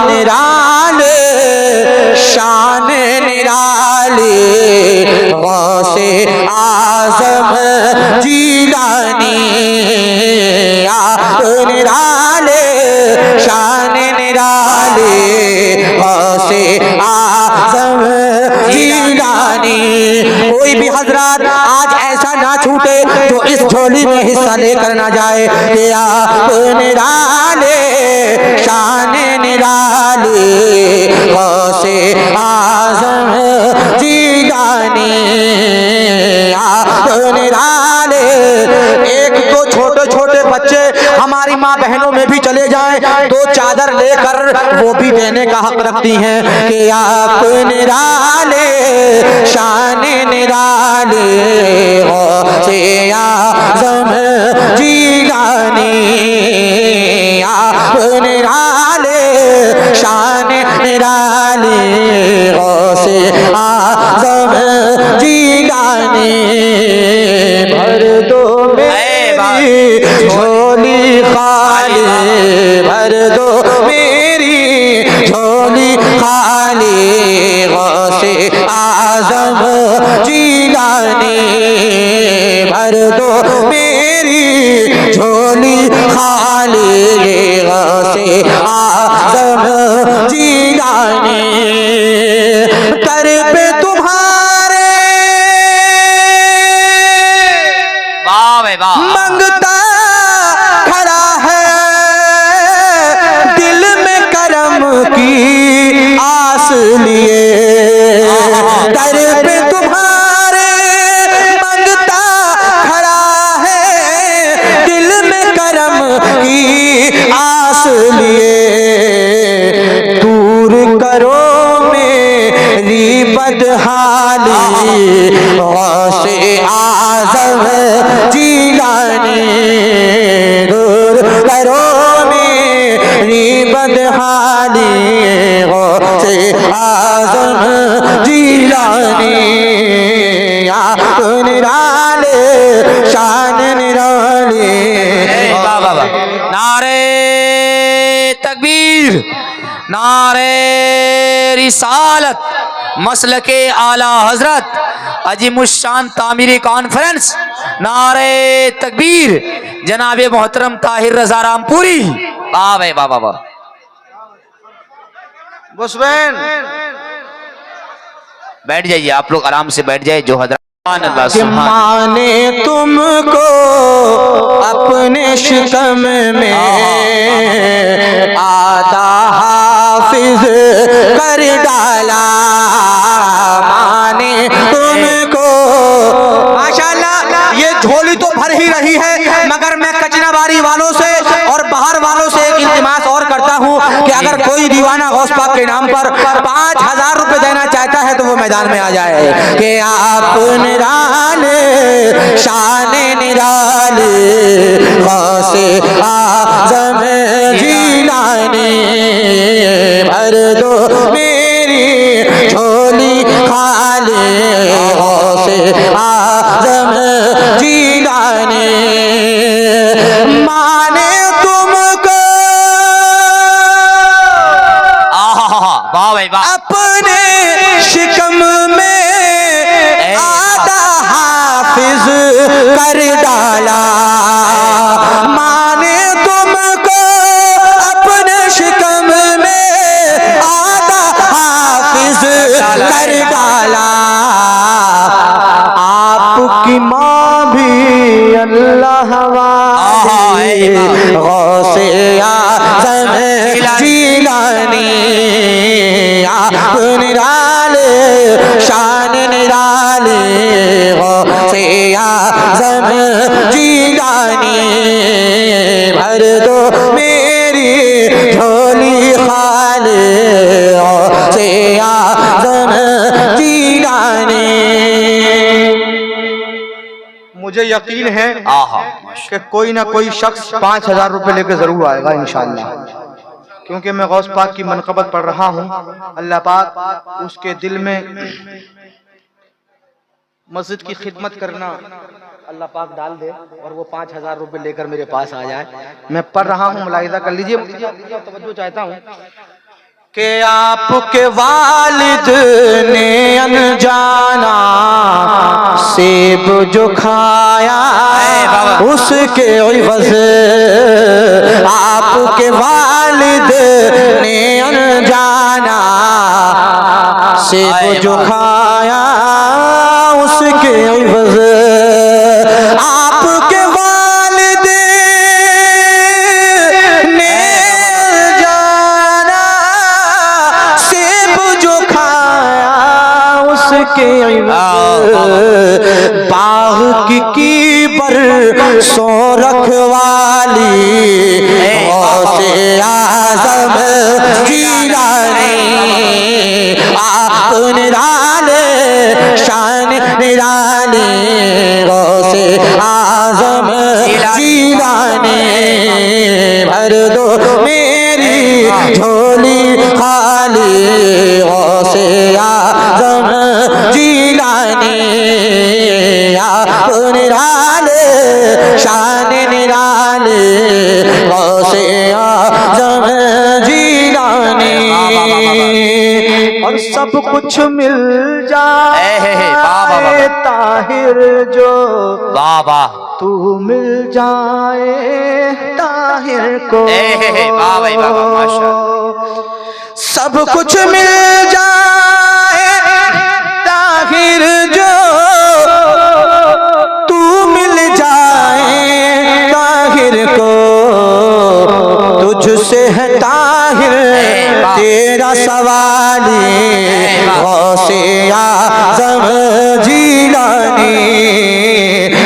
निराले शान निराले गौसे आज़म जीलानी आप निराले शान निराले गौसे आज़म जीलानी। कोई भी हजरात आज ऐसा ना छूटे जो इस झोली में हिस्सा लेकर ना जाए कि आप निराले शान निराले गौसे आज़म जीलानी आप निराले। एक दो छोटे छोटे बच्चे हमारी माँ बहनों में भी चले जाएं तो चादर लेकर वो भी देने का हक रखती हैं कि आप निराले शान निराले गौसे आज़म जीलानी आप निराले शान निराले गौसे आज़म जीलानी। भर दो मेरी झोली खाली भर दो मेरी झोली खाली गौसे आज़म जीलानी भर दो मेरी झोली खाली गौसे आज़म जीलानी। कर पे तुम्हारे मंगता खड़ा है दिल में करम की आस लिए। दर पे तुम्हारे मंगता खड़ा है दिल में करम की आस लिए। दूर करो मेरी बदहाली गौसे आज़म जीलानी दूर करो मेरी बदहाली गौसे आज़म जीलानी आप निराले शान निराले। नारे तकबीर नारे रिसालत मसलके आला हजरत अजीमुश्शान तामीरी कॉन्फ्रेंस नारे तकबीर जनाबे मोहतरम ताहिर रजा रामपुरी। वाह वाह वाह बुस्बैन बैठ जाइए आप लोग आराम से बैठ जाइए। जो हजरत माने तुमको अपने शिकम में आधा हाफिज कर डाला। माने तुमको माशाल्लाह ये झोली तो भर ही रही है मगर मैं कचनाबारी वालों से और बाहर वालों से एक इल्तिमास और करता हूँ कि अगर कोई दीवाना गौस पाक के नाम पर 5000 रुपए देना चाहता है तो वो मैदान में आ जाए कि आप निराले शान निराले गौसे आज़म जीलानी भर दो मेरी झोली खाली गौसे आज़म जीलानी। माने तुमको अपने शिकम में आधा हाफिज कर डाला। माने तुमको अपने शिकम में आधा हाफिज कर डाला। आपकी माँ भी अल्लाह वाली गौसे आज़म जीलानी आप निराले शान निराले गौसे आज़म जीलानी भर दो मेरी झोली खाली गौसे आज़म जीलानी। मुझे यकीन है कि कोई ना कोई शख्स 5000 रुपए लेकर जरूर आएगा इंशाअल्लाह, क्योंकि मैं गौस पाक की मनक़बत पढ़ रहा हूँ। अल्लाह पाक उसके दिल में मस्जिद की खिदमत करना अल्लाह पाक डाल दे और वो 5000 रुपए लेकर मेरे पास आ जाए। मैं पढ़ रहा हूँ, मुलाहिज़ा कर लीजिए, तवज्जो चाहता हूँ। कि आपके वालिद ने अनजाना सेब जो खाया उसके इवज़ आपके वालिद ने अनजाना सेब जो खाया उसके इवज़ आपके वालिद ने जाना सेब जो खाया उसके बाग की बरसों रखवाली गौसे आज़म जीलानी आप निराले शान निराले गौसे आज़म जीलानी भर दो मेरी झोली खाली गौसे आज़म जीलानी आप निराले शान निराले गौसे आज़म जीलानी और सब कुछ मिल जाए ताहिर जो बाबा तू मिल जाए ताहिर को सब कुछ मिल जाए ताहिर जो तू मिल जाए ताहिर को तुझसे है ताहिर तेरा सवाली गौसे आज़म जीलानी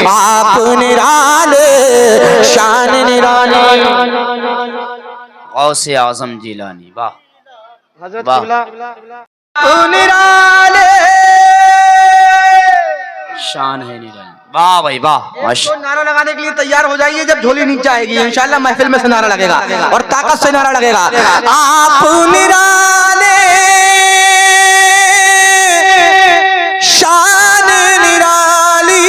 आप निराले शान निराले गौसे आज़म जीलानी। वाह हज़रत निराले शान है निराली। वाह भाई वाह। तो नारा लगाने के लिए तैयार हो जाइए जब झोली नीचे आएगी इंशाल्लाह महफिल में से नारा लगेगा और ताकत से नारा लगेगा। आप निराले शान निराली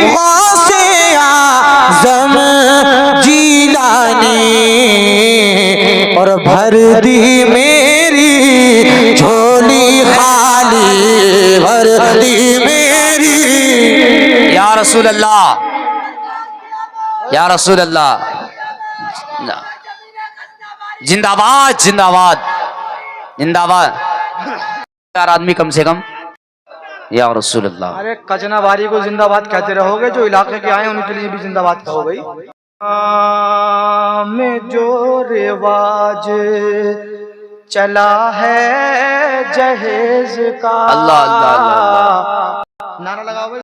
गौसे आज़म जीलानी और भर दी मेरी झोली खाली भर दी मेरी या रसूल अल्लाह या रसूल अल्लाह जिंदाबाद जिंदाबाद जिंदाबाद। 4 आदमी कम से कम या रसूल अल्लाह। अरे कचनाबारी को जिंदाबाद कहते रहोगे जो इलाके के आए उनके लिए भी जिंदाबाद कहो भाई। में जो रिवाज चला है जहेज का अल्लाह अल्लाह अल्लाह